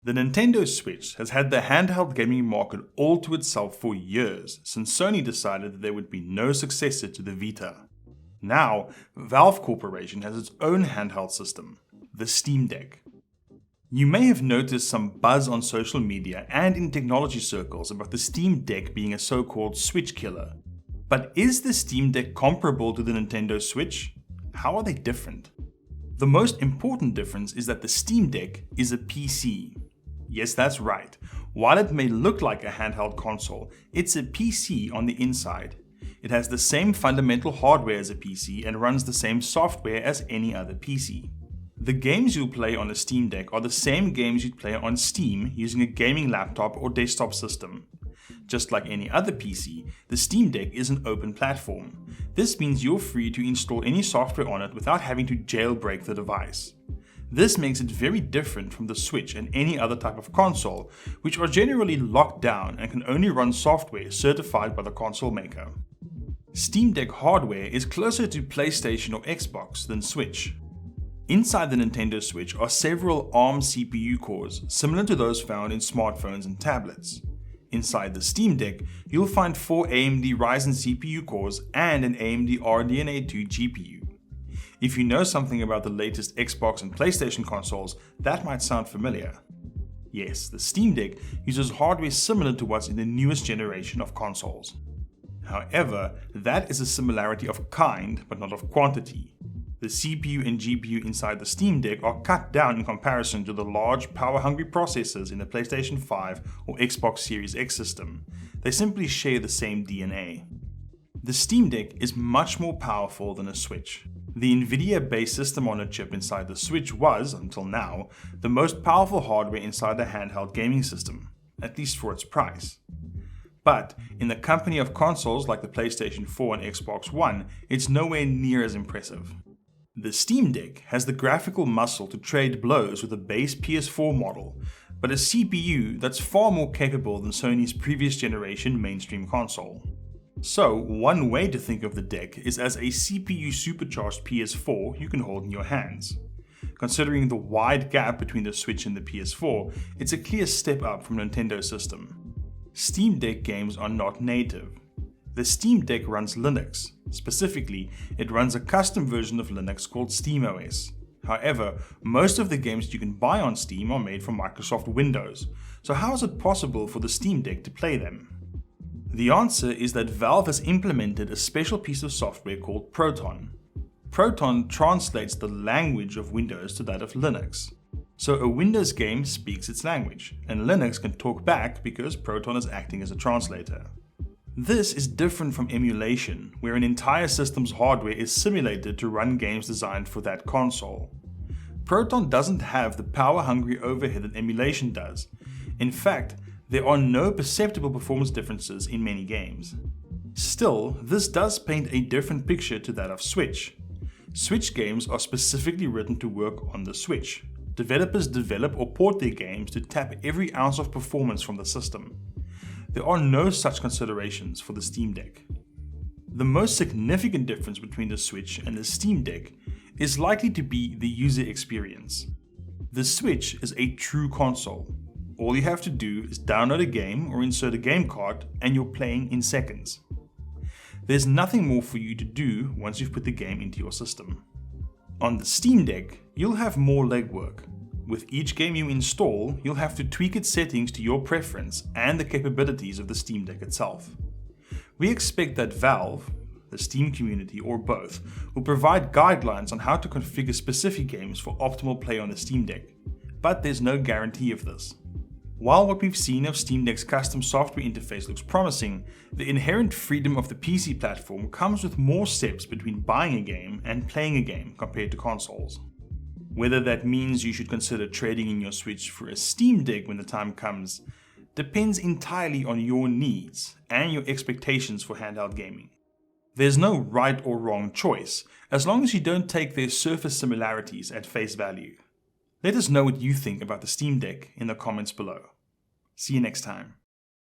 The Nintendo Switch has had the handheld gaming market all to itself for years, since Sony decided that there would be no successor to the Vita. Now, Valve Corporation has its own handheld system, the Steam Deck. You may have noticed some buzz on social media and in technology circles about the Steam Deck being a so-called Switch killer. But is the Steam Deck comparable to the Nintendo Switch? How are they different? The most important difference is that the Steam Deck is a PC. Yes, that's right. While it may look like a handheld console, it's a PC on the inside. It has the same fundamental hardware as a PC and runs the same software as any other PC. The games you'll play on a Steam Deck are the same games you'd play on Steam using a gaming laptop or desktop system. Just like any other PC, the Steam Deck is an open platform. This means you're free to install any software on it without having to jailbreak the device. This makes it very different from the Switch and any other type of console, which are generally locked down and can only run software certified by the console maker. Steam Deck hardware is closer to PlayStation or Xbox than Switch. Inside the Nintendo Switch are several ARM CPU cores, similar to those found in smartphones and tablets. Inside the Steam Deck, you'll find 4 AMD Ryzen CPU cores and an AMD RDNA 2 GPU. If you know something about the latest Xbox and PlayStation consoles, that might sound familiar. Yes, the Steam Deck uses hardware similar to what's in the newest generation of consoles. However, that is a similarity of kind, but not of quantity. The CPU and GPU inside the Steam Deck are cut down in comparison to the large, power-hungry processors in the PlayStation 5 or Xbox Series X system. They simply share the same DNA. The Steam Deck is much more powerful than a Switch. The NVIDIA-based system-on-a-chip inside the Switch was, until now, the most powerful hardware inside the handheld gaming system, at least for its price. But in the company of consoles like the PlayStation 4 and Xbox One, it's nowhere near as impressive. The Steam Deck has the graphical muscle to trade blows with a base PS4 model, but a CPU that's far more capable than Sony's previous generation mainstream console. So, one way to think of the deck is as a CPU supercharged PS4 you can hold in your hands. Considering the wide gap between the Switch and the PS4, it's a clear step up from Nintendo's system. Steam Deck games are not native. The Steam Deck runs Linux. Specifically, it runs a custom version of Linux called SteamOS. However, most of the games you can buy on Steam are made from Microsoft Windows, so how is it possible for the Steam Deck to play them? The answer is that Valve has implemented a special piece of software called Proton. Proton translates the language of Windows to that of Linux. So a Windows game speaks its language, and Linux can talk back because Proton is acting as a translator. This is different from emulation, where an entire system's hardware is simulated to run games designed for that console. Proton doesn't have the power-hungry overhead that emulation does. In fact, there are no perceptible performance differences in many games. Still, this does paint a different picture to that of Switch. Switch games are specifically written to work on the Switch. Developers develop or port their games to tap every ounce of performance from the system. There are no such considerations for the Steam Deck. The most significant difference between the Switch and the Steam Deck is likely to be the user experience. The Switch is a true console. All you have to do is download a game or insert a game card and you're playing in seconds. There's nothing more for you to do once you've put the game into your system. On the Steam Deck, you'll have more legwork. With each game you install, you'll have to tweak its settings to your preference and the capabilities of the Steam Deck itself. We expect that Valve, the Steam community, or both, will provide guidelines on how to configure specific games for optimal play on the Steam Deck, but there's no guarantee of this. While what we've seen of Steam Deck's custom software interface looks promising, the inherent freedom of the PC platform comes with more steps between buying a game and playing a game compared to consoles. Whether that means you should consider trading in your Switch for a Steam Deck when the time comes depends entirely on your needs and your expectations for handheld gaming. There's no right or wrong choice, as long as you don't take their surface similarities at face value. Let us know what you think about the Steam Deck in the comments below. See you next time.